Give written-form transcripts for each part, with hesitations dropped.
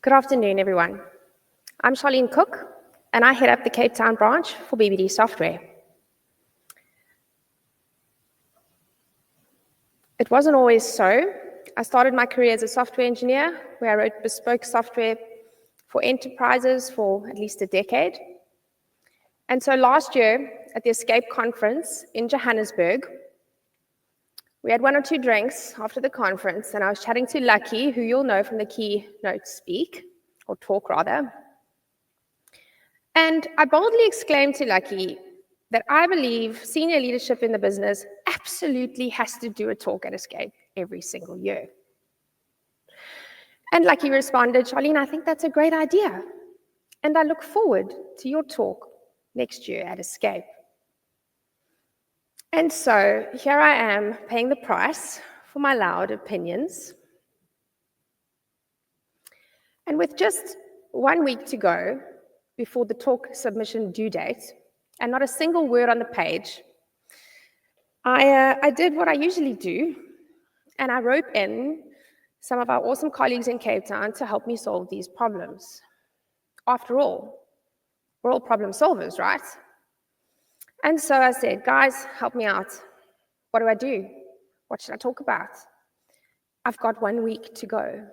Good afternoon, everyone. I'm Charlene Cooke, and I head up the Cape Town branch for BBD Software. It wasn't always so. I started my career as a software engineer, where I wrote bespoke software for enterprises for at least a decade. And so last year, at the Escape conference in Johannesburg, we had one or two drinks after the conference, and I was chatting to Lucky, who you'll know from the keynote speak, or talk rather. And I boldly exclaimed to Lucky that I believe senior leadership in the business absolutely has to do a talk at Escape every single year. And Lucky responded, Charlene, I think that's a great idea. And I look forward to your talk next year at Escape. And so here I am paying the price for my loud opinions. And with just 1 week to go before the talk submission due date, and not a single word on the page, I did what I usually do, and I rope in some of our awesome colleagues in Cape Town to help me solve these problems. After all, we're all problem solvers, right? And so I said, guys, help me out. What do I do? What should I talk about? I've got 1 week to go.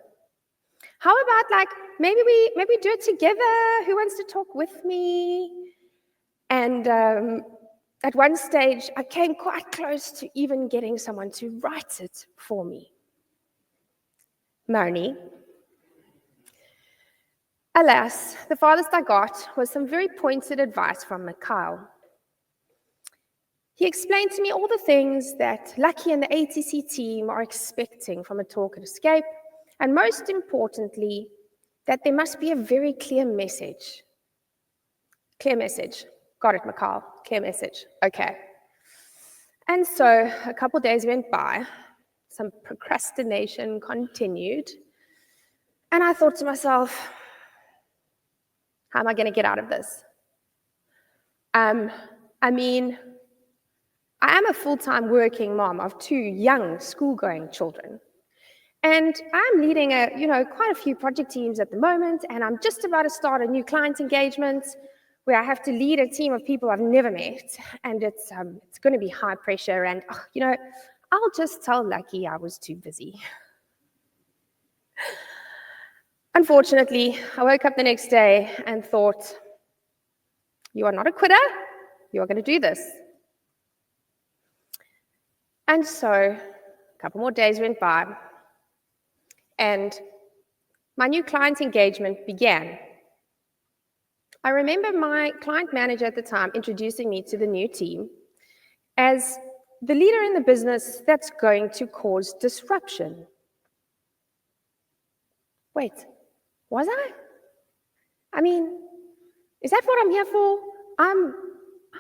How about maybe we do it together? Who wants to talk with me? And at one stage, I came quite close to even getting someone to write it for me. Marnie. Alas, the farthest I got was some very pointed advice from Mikhail. He explained to me all the things that Lucky and the ATC team are expecting from a talk at Escape, and most importantly, that there must be a very clear message. Clear message. Got it, Mikhail. Clear message. Okay. And so a couple days went by, some procrastination continued, and I thought to myself, how am I going to get out of this? I am a full-time working mom of 2 young school-going children. And I'm leading quite a few project teams at the moment, and I'm just about to start a new client engagement where I have to lead a team of people I've never met, and it's going to be high pressure, and I'll just tell Lucky I was too busy. Unfortunately, I woke up the next day and thought, you are not a quitter, you are going to do this. And so a couple more days went by, and my new client engagement began. I remember my client manager at the time introducing me to the new team as the leader in the business that's going to cause disruption. Wait, was I? Is that what I'm here for? I'm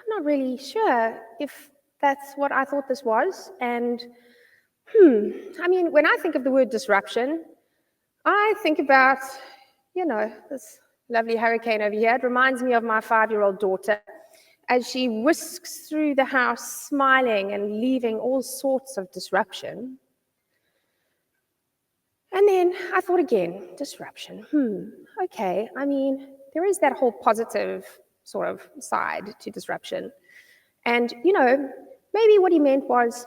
not really sure if that's what I thought this was. And when I think of the word disruption, I think about, this lovely hurricane over here. It reminds me of my 5-year-old daughter as she whisks through the house smiling and leaving all sorts of disruption. And then I thought again, disruption. Okay, there is that whole positive sort of side to disruption. And, maybe what he meant was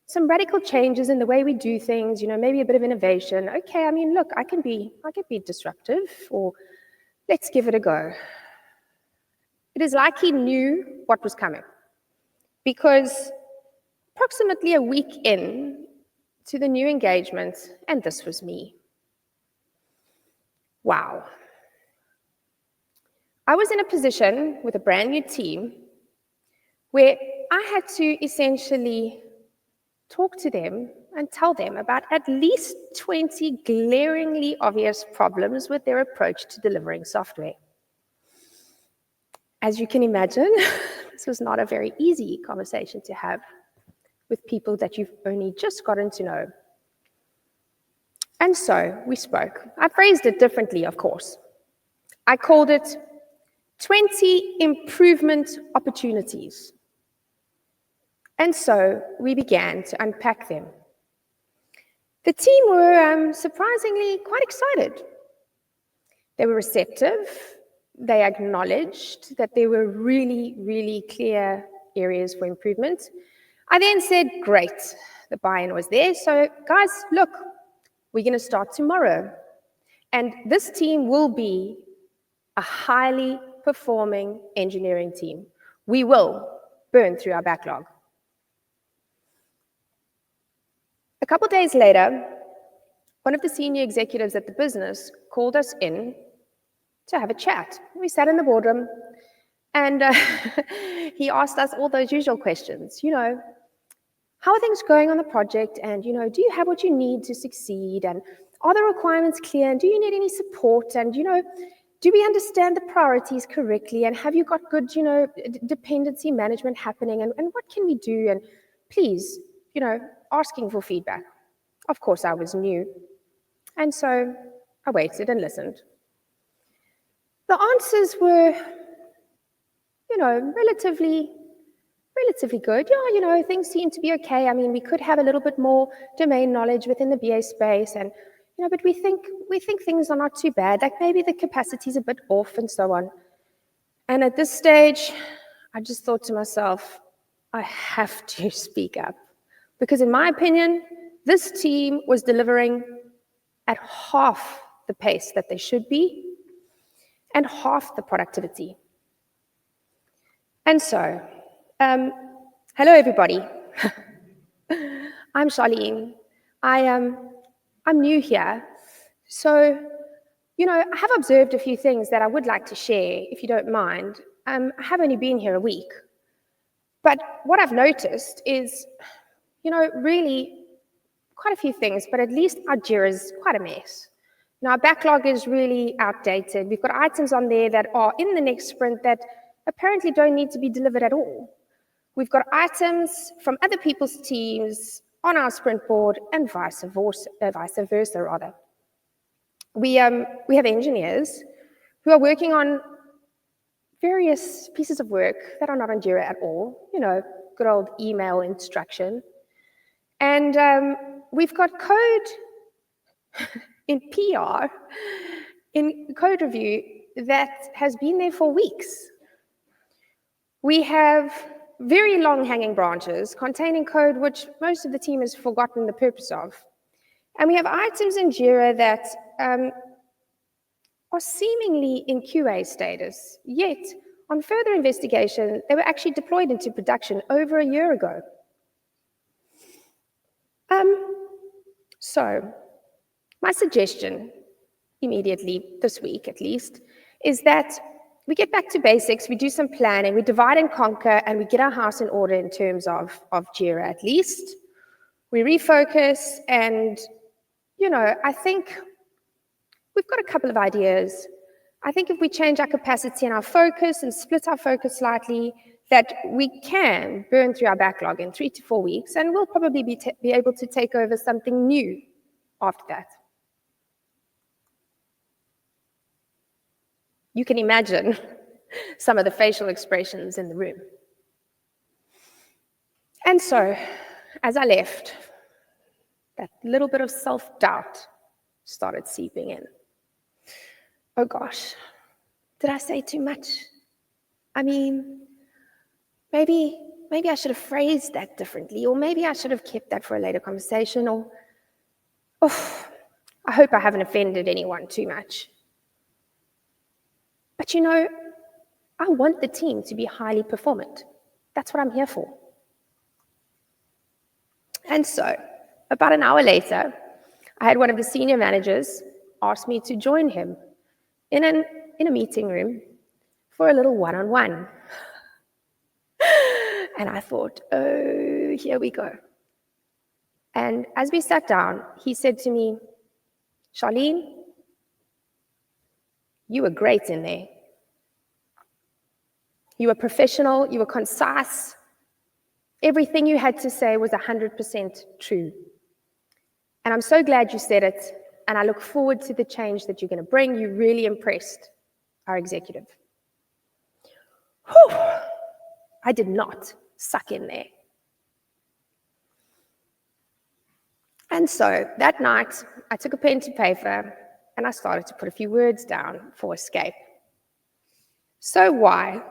some radical changes in the way we do things, maybe a bit of innovation. Okay, look, I can be disruptive, or let's give it a go. It is like he knew what was coming, because approximately a week in to the new engagement, and this was me. Wow. I was in a position with a brand new team where I had to essentially talk to them and tell them about at least 20 glaringly obvious problems with their approach to delivering software. As you can imagine, this was not a very easy conversation to have with people that you've only just gotten to know. And so we spoke. I phrased it differently, of course. I called it 20 improvement opportunities. And so we began to unpack them. The team were surprisingly quite excited. They were receptive. They acknowledged that there were really, really clear areas for improvement. I then said, great, the buy-in was there. So guys, look, we're going to start tomorrow. And this team will be a highly performing engineering team. We will burn through our backlog. A couple days later, one of the senior executives at the business called us in to have a chat. We sat in the boardroom, and he asked us all those usual questions. How are things going on the project? And, do you have what you need to succeed? And are the requirements clear? And do you need any support? And, do we understand the priorities correctly? And have you got good, dependency management happening? And what can we do? And please, asking for feedback. Of course, I was new. And so I waited and listened. The answers were, relatively good. Yeah, things seem to be okay. I mean, we could have a little bit more domain knowledge within the BA space, and but we think things are not too bad. Like maybe the capacity's a bit off and so on. And at this stage, I just thought to myself, I have to speak up. Because in my opinion, this team was delivering at half the pace that they should be and half the productivity. And so, hello everybody. I'm Charlene. I'm new here. So, I have observed a few things that I would like to share, if you don't mind. I have only been here a week. But what I've noticed is, really quite a few things, but at least our JIRA is quite a mess. Now, our backlog is really outdated. We've got items on there that are in the next sprint that apparently don't need to be delivered at all. We've got items from other people's teams on our sprint board and vice versa. We have engineers who are working on various pieces of work that are not on JIRA at all, good old email instruction. And we've got code in PR, in code review, that has been there for weeks. We have very long hanging branches containing code which most of the team has forgotten the purpose of. And we have items in JIRA that are seemingly in QA status, yet on further investigation, they were actually deployed into production over a year ago. So, my suggestion, immediately, this week at least, is that we get back to basics, we do some planning, we divide and conquer, and we get our house in order in terms of JIRA at least. We refocus, and, I think we've got a couple of ideas. I think if we change our capacity and our focus and split our focus slightly, that we can burn through our backlog in 3 to 4 weeks, and we'll probably be able to take over something new after that. You can imagine some of the facial expressions in the room. And so, as I left, that little bit of self-doubt started seeping in. Oh gosh, did I say too much? I mean, maybe I should have phrased that differently, or maybe I should have kept that for a later conversation, or, I hope I haven't offended anyone too much. But I want the team to be highly performant. That's what I'm here for. And so, about an hour later, I had one of the senior managers ask me to join him in a meeting room for a little one-on-one. And I thought, oh, here we go. And as we sat down, he said to me, Charlene, you were great in there. You were professional, you were concise. Everything you had to say was 100% true. And I'm so glad you said it, and I look forward to the change that you're going to bring. You really impressed our executive. Whew. I did not suck in there. And so that night, I took a pen to paper and I started to put a few words down for escape. So why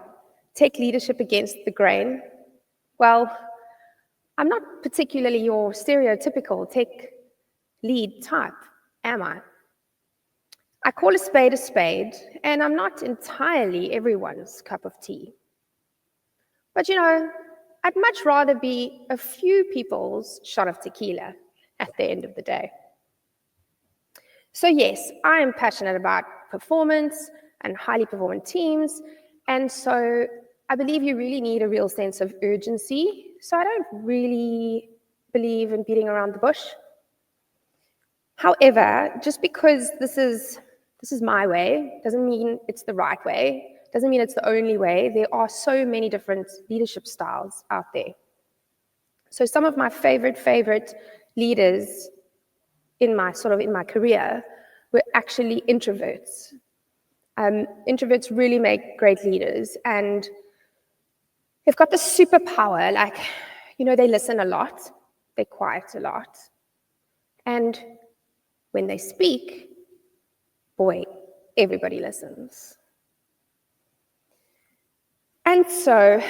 take leadership against the grain? Well, I'm not particularly your stereotypical tech lead type, am I? I call a spade, and I'm not entirely everyone's cup of tea. But I'd much rather be a few people's shot of tequila at the end of the day. So yes, I am passionate about performance and highly performant teams, and so I believe you really need a real sense of urgency. So I don't really believe in beating around the bush. However, just because this is my way doesn't mean it's the right way, doesn't mean it's the only way. There are so many different leadership styles out there. So some of my favorite leaders in my career were actually introverts. Introverts really make great leaders, and they've got this superpower, they listen a lot, they're quiet a lot, and when they speak, boy, everybody listens. And so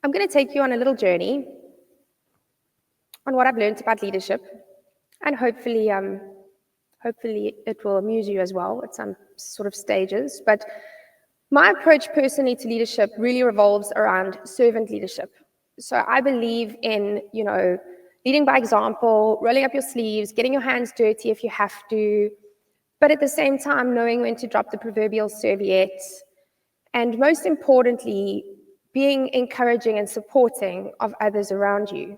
I'm going to take you on a little journey on what I've learned about leadership, and hopefully it will amuse you as well at some sort of stages. But my approach personally to leadership really revolves around servant leadership. So I believe in, leading by example, rolling up your sleeves, getting your hands dirty if you have to, but at the same time knowing when to drop the proverbial serviette, and most importantly, being encouraging and supporting of others around you.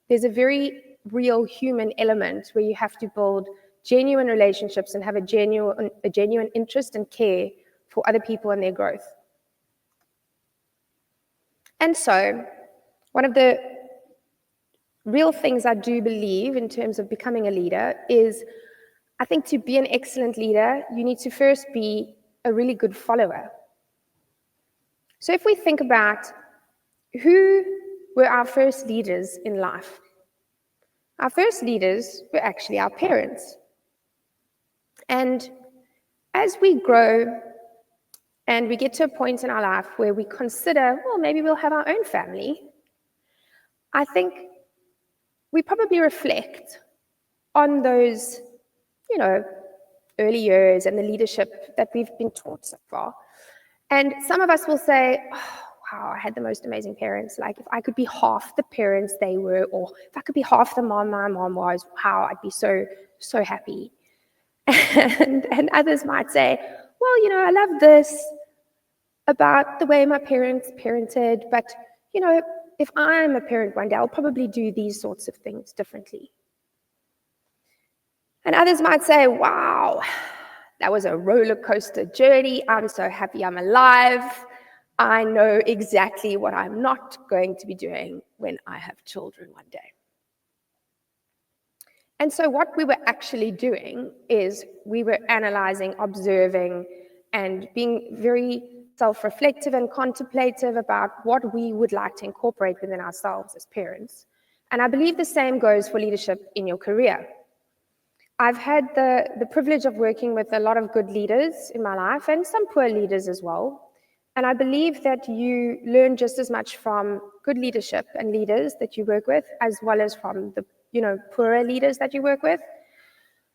There's a very real human element where you have to build genuine relationships and have a genuine interest and care for other people and their growth. And so, one of the real things I do believe in terms of becoming a leader is, I think to be an excellent leader, you need to first be a really good follower. So if we think about who were our first leaders in life, our first leaders were actually our parents. And as we grow and we get to a point in our life where we consider, well, maybe we'll have our own family, I think we probably reflect on those, early years and the leadership that we've been taught so far. And some of us will say, oh, wow, I had the most amazing parents. Like, if I could be half the parents they were, or if I could be half the mom my mom was, wow, I'd be so, so happy. And others might say, well, I love this about the way my parents parented, but, if I'm a parent one day, I'll probably do these sorts of things differently. And others might say, wow, that was a roller coaster journey. I'm so happy I'm alive. I know exactly what I'm not going to be doing when I have children one day. And so what we were actually doing is we were analyzing, observing, and being very self-reflective and contemplative about what we would like to incorporate within ourselves as parents. And I believe the same goes for leadership in your career. I've had the privilege of working with a lot of good leaders in my life and some poor leaders as well. And I believe that you learn just as much from good leadership and leaders that you work with, as well as from the poorer leaders that you work with.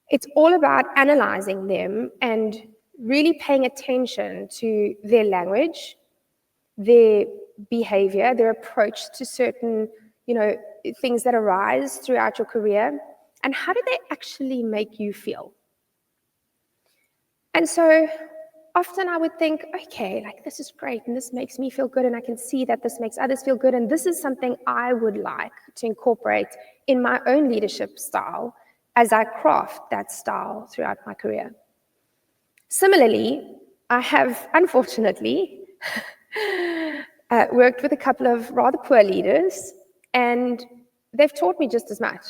It's all about analyzing them and really paying attention to their language, their behavior, their approach to certain things that arise throughout your career, and how do they actually make you feel? And so often I would think, okay, this is great, and this makes me feel good, and I can see that this makes others feel good, and this is something I would like to incorporate in my own leadership style as I craft that style throughout my career. Similarly, I have, unfortunately, worked with a couple of rather poor leaders, and they've taught me just as much.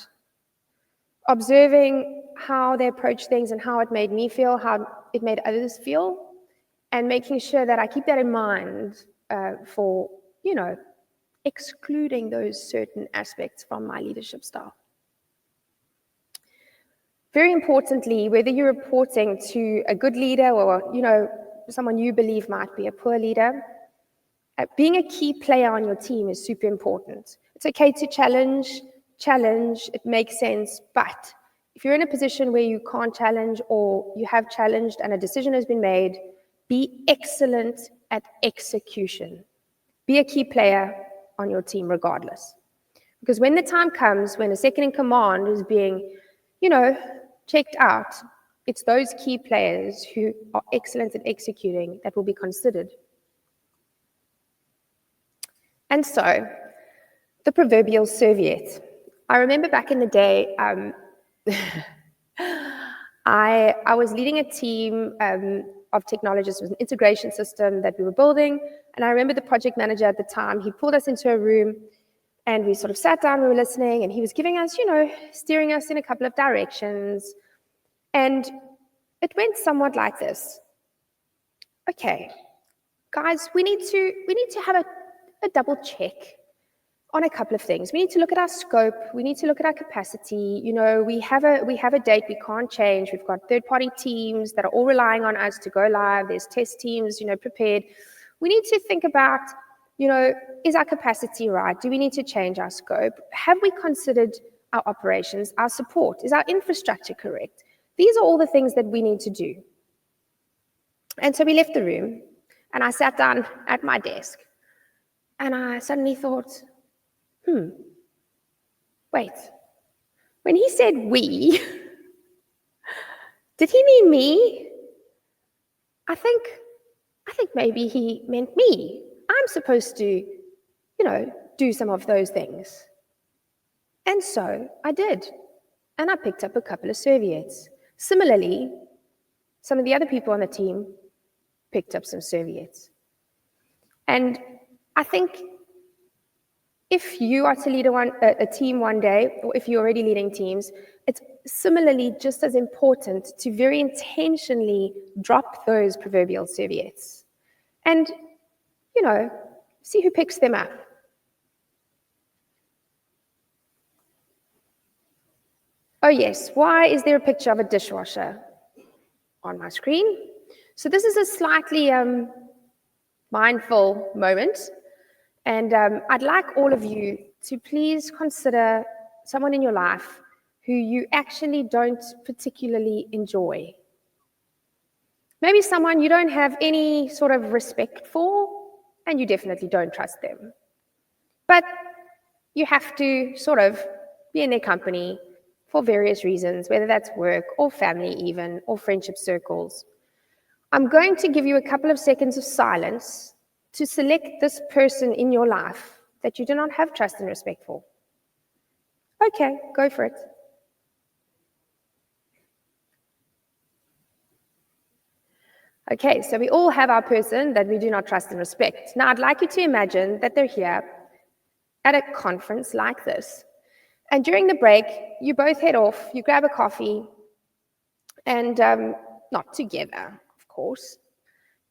Observing how they approach things and how it made me feel, how it made others feel, and making sure that I keep that in mind for, excluding those certain aspects from my leadership style. Very importantly, whether you're reporting to a good leader or, someone you believe might be a poor leader, being a key player on your team is super important. It's okay to challenge, it makes sense, but if you're in a position where you can't challenge or you have challenged and a decision has been made, be excellent at execution. Be a key player on your team regardless. Because when the time comes, when a second in command is being, checked out, it's those key players who are excellent at executing that will be considered. And so, the proverbial serviette. I remember back in the day, I was leading a team of technologists. It was an integration system that we were building, and I remember the project manager at the time, he pulled us into a room, and we sort of sat down, we were listening, and he was giving us, steering us in a couple of directions, and it went somewhat like this. Okay, guys, we need to have a double check on a couple of things. We need to look at our scope. We need to look at our capacity. We have a date we can't change. We've got third-party teams that are all relying on us to go live. There's test teams, prepared. We need to think about, is our capacity right? Do we need to change our scope? Have we considered our operations, our support? Is our infrastructure correct? These are all the things that we need to do. And so we left the room, and I sat down at my desk, and I suddenly thought, wait, when he said we, did he mean me? I think maybe he meant me. I'm supposed to, do some of those things. And so I did. And I picked up a couple of serviettes. Similarly, some of the other people on the team picked up some serviettes. And I think if you are to lead a team one day, or if you're already leading teams, it's similarly just as important to very intentionally drop those proverbial serviettes. And, see who picks them up. Oh yes, why is there a picture of a dishwasher on my screen? So this is a slightly mindful moment. And I'd like all of you to please consider someone in your life who you actually don't particularly enjoy. Maybe someone you don't have any sort of respect for, and you definitely don't trust them. But you have to sort of be in their company for various reasons, whether that's work or family even, or friendship circles. I'm going to give you a couple of seconds of silence to select this person in your life that you do not have trust and respect for. Okay, go for it. Okay, so we all have our person that we do not trust and respect. Now, I'd like you to imagine that they're here at a conference like this. And during the break, you both head off, you grab a coffee, and not together, of course,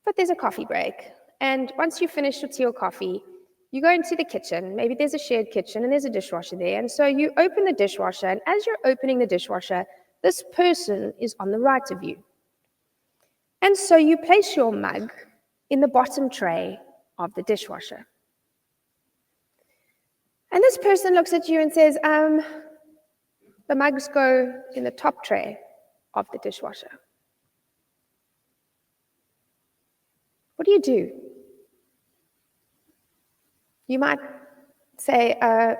but there's a coffee break. And once you finish your tea or coffee, you go into the kitchen. Maybe there's a shared kitchen and there's a dishwasher there. And so you open the dishwasher, and as you're opening the dishwasher, this person is on the right of you. And so you place your mug in the bottom tray of the dishwasher. And this person looks at you and says, the mugs go in the top tray of the dishwasher. What do? You might say, I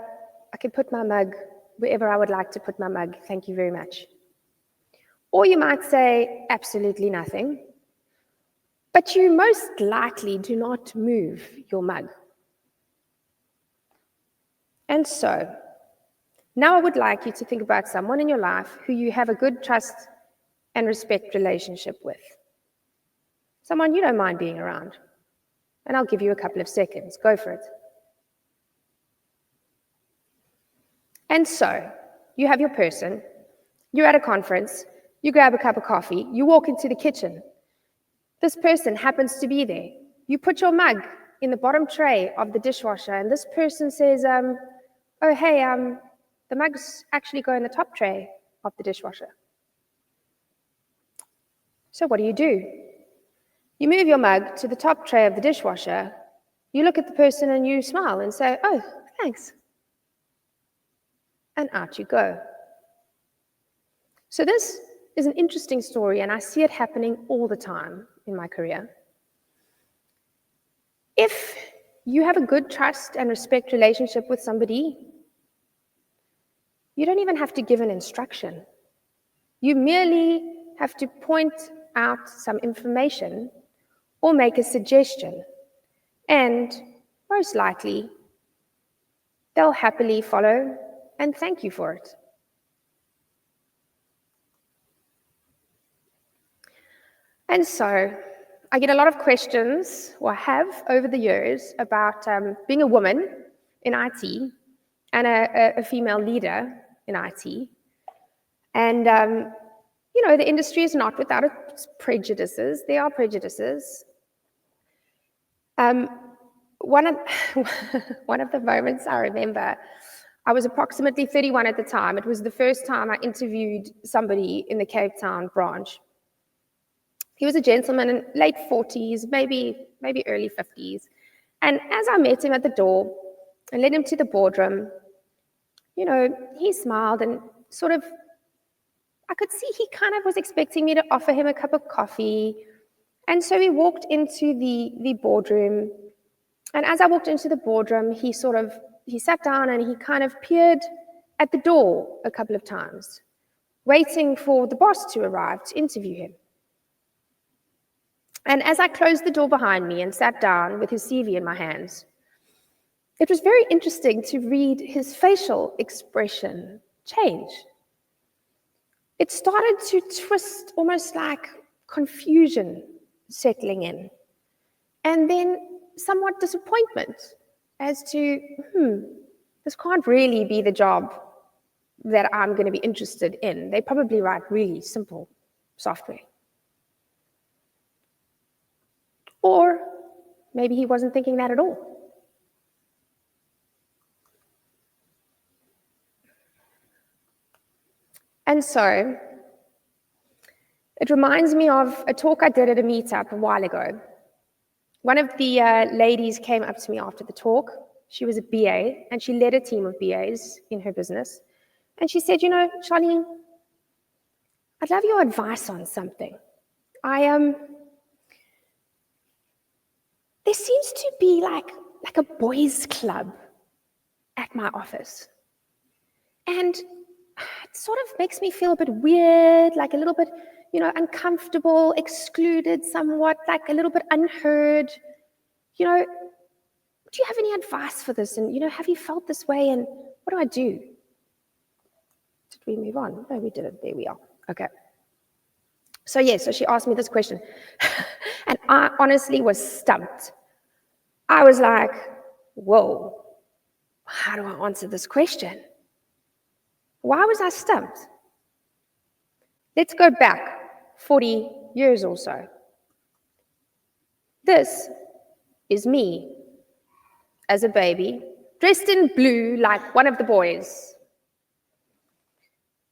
can put my mug wherever I would like to put my mug, thank you very much. Or you might say, absolutely nothing. But you most likely do not move your mug. And so, now I would like you to think about someone in your life who you have a good trust and respect relationship with. Someone you don't mind being around. And I'll give you a couple of seconds. Go for it. And so, you have your person, you're at a conference, you grab a cup of coffee, you walk into the kitchen. This person happens to be there. You put your mug in the bottom tray of the dishwasher, and this person says, oh, hey, the mugs actually go in the top tray of the dishwasher. So what do? You move your mug to the top tray of the dishwasher, you look at the person and you smile and say, "Oh, thanks." And out you go. So this is an interesting story, and I see it happening all the time in my career. If you have a good trust and respect relationship with somebody, you don't even have to give an instruction. You merely have to point out some information or make a suggestion, and most likely, they'll happily follow and thank you for it. And so, I get a lot of questions, or have over the years, about being a woman in IT and a female leader in IT. And, the industry is not without its prejudices. There are prejudices. One of the moments I remember, I was approximately 31 at the time. It was the first time I interviewed somebody in the Cape Town branch. He was a gentleman in late 40s, maybe early 50s. And as I met him at the door and led him to the boardroom, he smiled and sort of, I could see he kind of was expecting me to offer him a cup of coffee. And so we walked into the boardroom. And as I walked into the boardroom, he sat down and he kind of peered at the door a couple of times, waiting for the boss to arrive to interview him. And as I closed the door behind me and sat down with his CV in my hands, it was very interesting to read his facial expression change. It started to twist, almost like confusion settling in, and then somewhat disappointment as to, this can't really be the job that I'm going to be interested in. They probably write really simple software. Or maybe he wasn't thinking that at all. And so, it reminds me of a talk I did at a meetup a while ago. One of the ladies came up to me after the talk. She was a BA, and she led a team of BAs in her business. And she said, Charlene, I'd love your advice on something. There seems to be like a boys' club at my office. And it sort of makes me feel a bit weird, like a little bit, uncomfortable, excluded somewhat, like a little bit unheard. Do you have any advice for this? And, have you felt this way? And what do I do? Did we move on? No, we didn't. There we are. Okay. So she asked me this question. And I honestly was stumped. I was like, whoa, how do I answer this question? Why was I stumped? Let's go back 40 years or so. This is me as a baby, dressed in blue like one of the boys.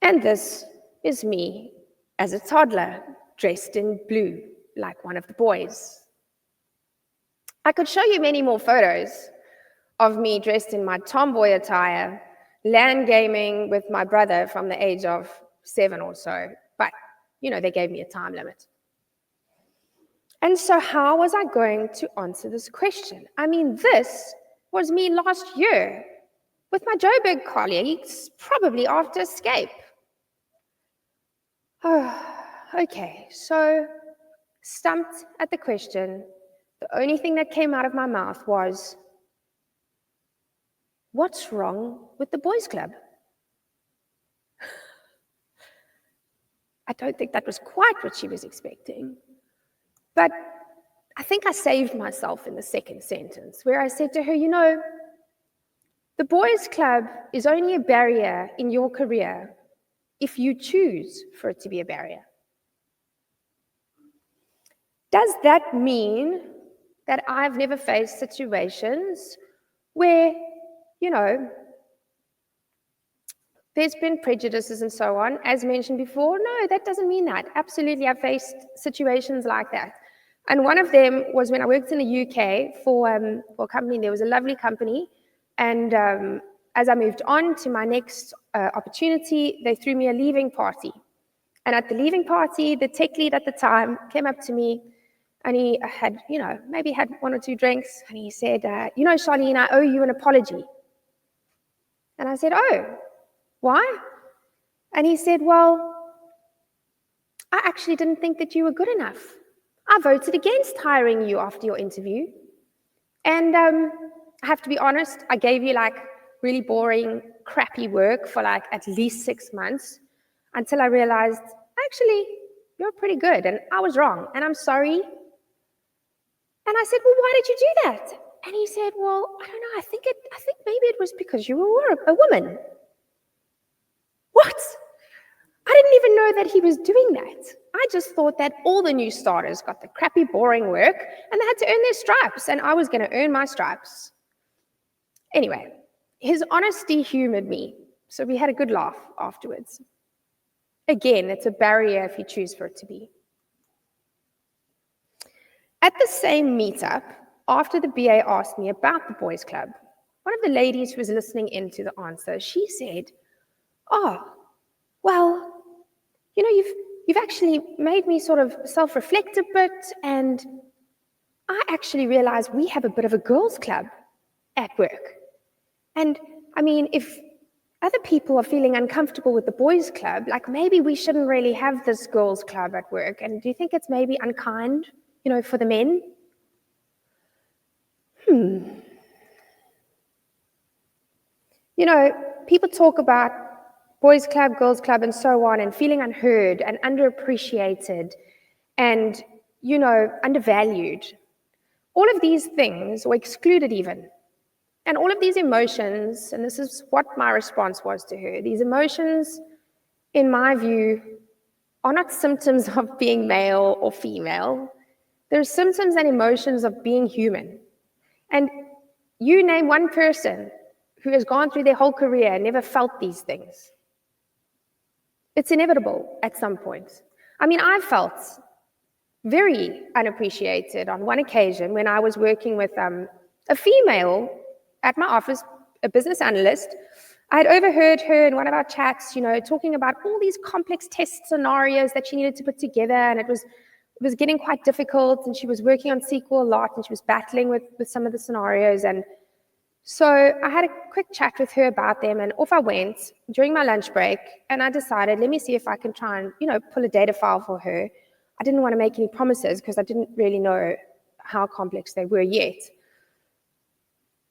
And this is me as a toddler, dressed in blue like one of the boys. I could show you many more photos of me dressed in my tomboy attire, LAN gaming with my brother from the age of 7 or so, but, they gave me a time limit. And so how was I going to answer this question? This was me last year with my Joburg colleagues, probably after escape. Okay, so stumped at the question, the only thing that came out of my mouth was, what's wrong with the boys' club? I don't think that was quite what she was expecting. But I think I saved myself in the second sentence, where I said to her, the boys' club is only a barrier in your career if you choose for it to be a barrier. Does that mean that I've never faced situations where, There's been prejudices and so on, as mentioned before. No, that doesn't mean that. Absolutely, I've faced situations like that. And one of them was when I worked in the UK for a company. There was a lovely company. And as I moved on to my next opportunity, they threw me a leaving party. And at the leaving party, the tech lead at the time came up to me, and he had, maybe had one or two drinks, and he said, Charlene, I owe you an apology. And I said, oh, why? And he said, well, I actually didn't think that you were good enough. I voted against hiring you after your interview. And I have to be honest, I gave you like really boring, crappy work for like at least 6 months until I realized, actually, you're pretty good. And I was wrong. And I'm sorry. And I said, well, why did you do that? And he said, well, I don't know. I think maybe it was because you were a woman. What? I didn't even know that he was doing that. I just thought that all the new starters got the crappy, boring work and they had to earn their stripes, and I was going to earn my stripes. Anyway, his honesty humored me, so we had a good laugh afterwards. Again, it's a barrier if you choose for it to be. At the same meetup, after the BA asked me about the boys' club, one of the ladies who was listening in to the answer, she said, oh, well, you've actually made me sort of self-reflect a bit, and I actually realize we have a bit of a girls' club at work. And I mean, if other people are feeling uncomfortable with the boys' club, like maybe we shouldn't really have this girls' club at work. And do you think it's maybe unkind, for the men? People talk about boys' club, girls' club, and so on, and feeling unheard and underappreciated and, undervalued. All of these things, or excluded even. And all of these emotions, and this is what my response was to her, these emotions, in my view, are not symptoms of being male or female. They're symptoms and emotions of being human. And you name one person who has gone through their whole career and never felt these things. It's inevitable at some point. I mean, I felt very unappreciated on one occasion when I was working with a female at my office, a business analyst. I had overheard her in one of our chats, talking about all these complex test scenarios that she needed to put together, and it was getting quite difficult, and she was working on SQL a lot, and she was battling with some of the scenarios. And so I had a quick chat with her about them, and off I went during my lunch break, and I decided, let me see if I can try and, pull a data file for her. I didn't want to make any promises because I didn't really know how complex they were yet.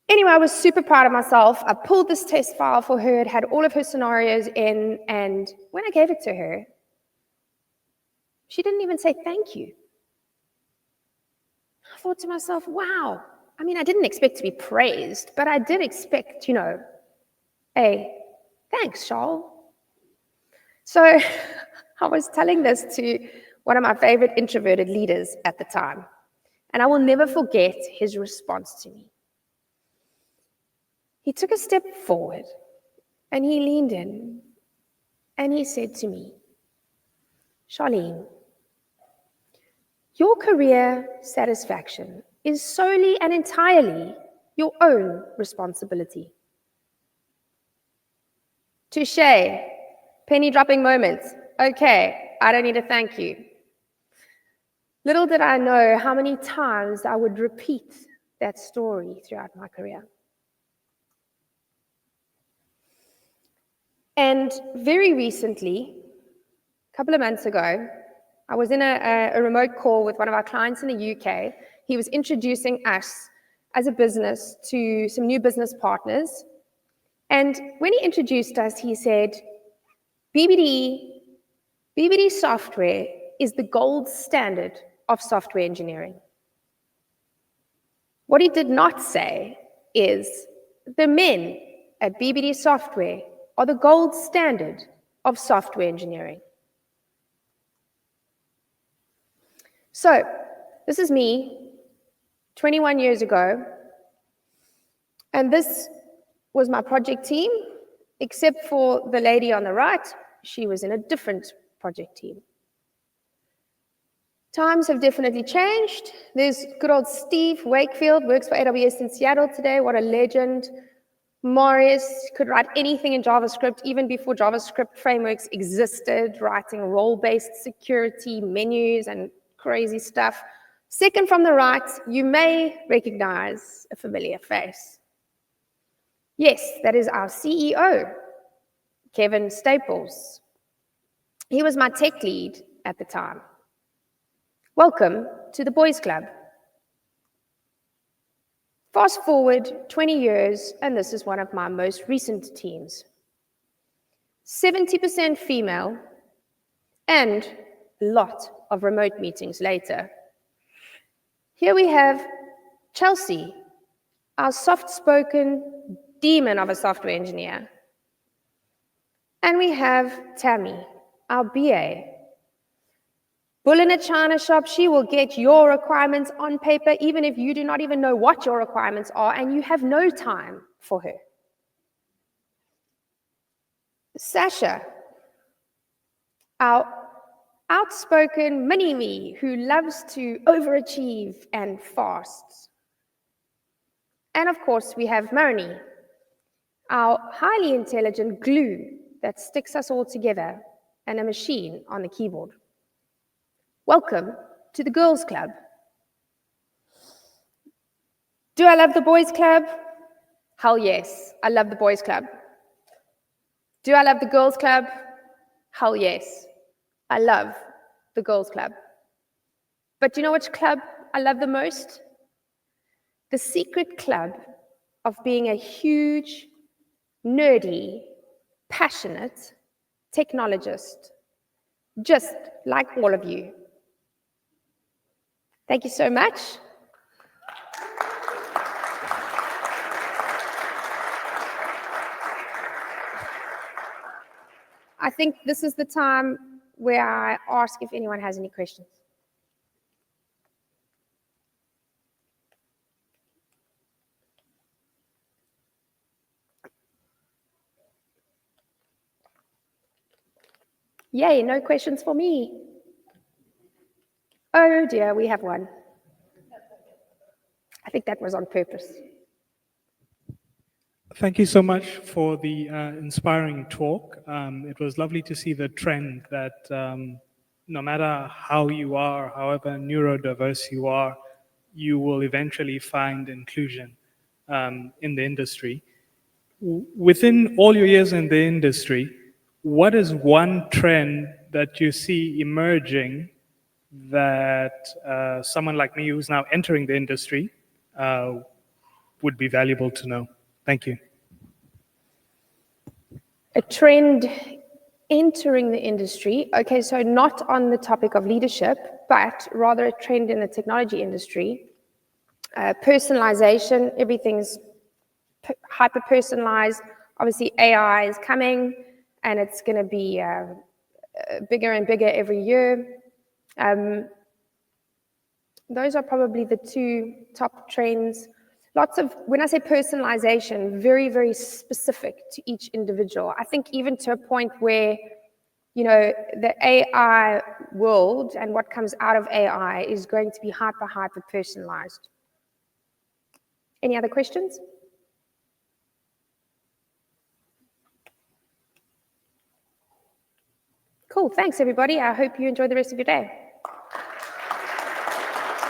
Anyway, I was super proud of myself. I pulled this test file for her. It had all of her scenarios in, and when I gave it to her, she didn't even say thank you. I thought to myself, wow. I mean, I didn't expect to be praised, but I did expect, hey, thanks, Charles. So I was telling this to one of my favorite introverted leaders at the time, and I will never forget his response to me. He took a step forward, and he leaned in, and he said to me, Charlene, your career satisfaction is solely and entirely your own responsibility. Touché, penny dropping moment. Okay, I don't need a thank you. Little did I know how many times I would repeat that story throughout my career. And very recently, a couple of months ago, I was in a remote call with one of our clients in the UK. He was introducing us as a business to some new business partners. And when he introduced us, he said, BBD software is the gold standard of software engineering. What he did not say is the men at BBD Software are the gold standard of software engineering. So, this is me, 21 years ago, and this was my project team, except for the lady on the right, she was in a different project team. Times have definitely changed. There's good old Steve Wakefield, works for AWS in Seattle today. What a legend. Marius could write anything in JavaScript, even before JavaScript frameworks existed, writing role-based security menus and crazy stuff. Second from the right, you may recognize a familiar face. Yes, that is our CEO, Kevin Staples. He was my tech lead at the time. Welcome to the Boys Club. Fast forward 20 years, and this is one of my most recent teams. 70% female, and a lot of remote meetings later. Here we have Chelsea, our soft-spoken demon of a software engineer. And we have Tammy, our BA. Bull in a china shop, she will get your requirements on paper, even if you do not even know what your requirements are, and you have no time for her. Sasha, our outspoken mini-me who loves to overachieve and fast. And of course, we have Marnie, our highly intelligent glue that sticks us all together, and a machine on the keyboard. Welcome to the Girls Club. Do I love the Boys Club? Hell yes, I love the Boys Club. Do I love the Girls Club? Hell yes, I love the Girls Club. But do you know which club I love the most? The secret club of being a huge, nerdy, passionate technologist, just like all of you. Thank you so much. I think this is the time where I ask if anyone has any questions. Yay, no questions for me. Oh dear, we have one. I think that was on purpose. Thank you so much for the inspiring talk. It was lovely to see the trend that no matter how you are, however neurodiverse you are, you will eventually find inclusion in the industry. Within all your years in the industry, what is one trend that you see emerging that someone like me who's now entering the industry would be valuable to know? Thank you. A trend entering the industry. Okay, so not on the topic of leadership, but rather a trend in the technology industry. Personalization, everything's hyper-personalized. Obviously, AI is coming, and it's going to be bigger and bigger every year. Those are probably the two top trends. Lots of, when I say personalization, very, very specific to each individual. I think even to a point where, you know, the AI world and what comes out of AI is going to be hyper personalized. Any other questions? Cool, thanks everybody. I hope you enjoy the rest of your day.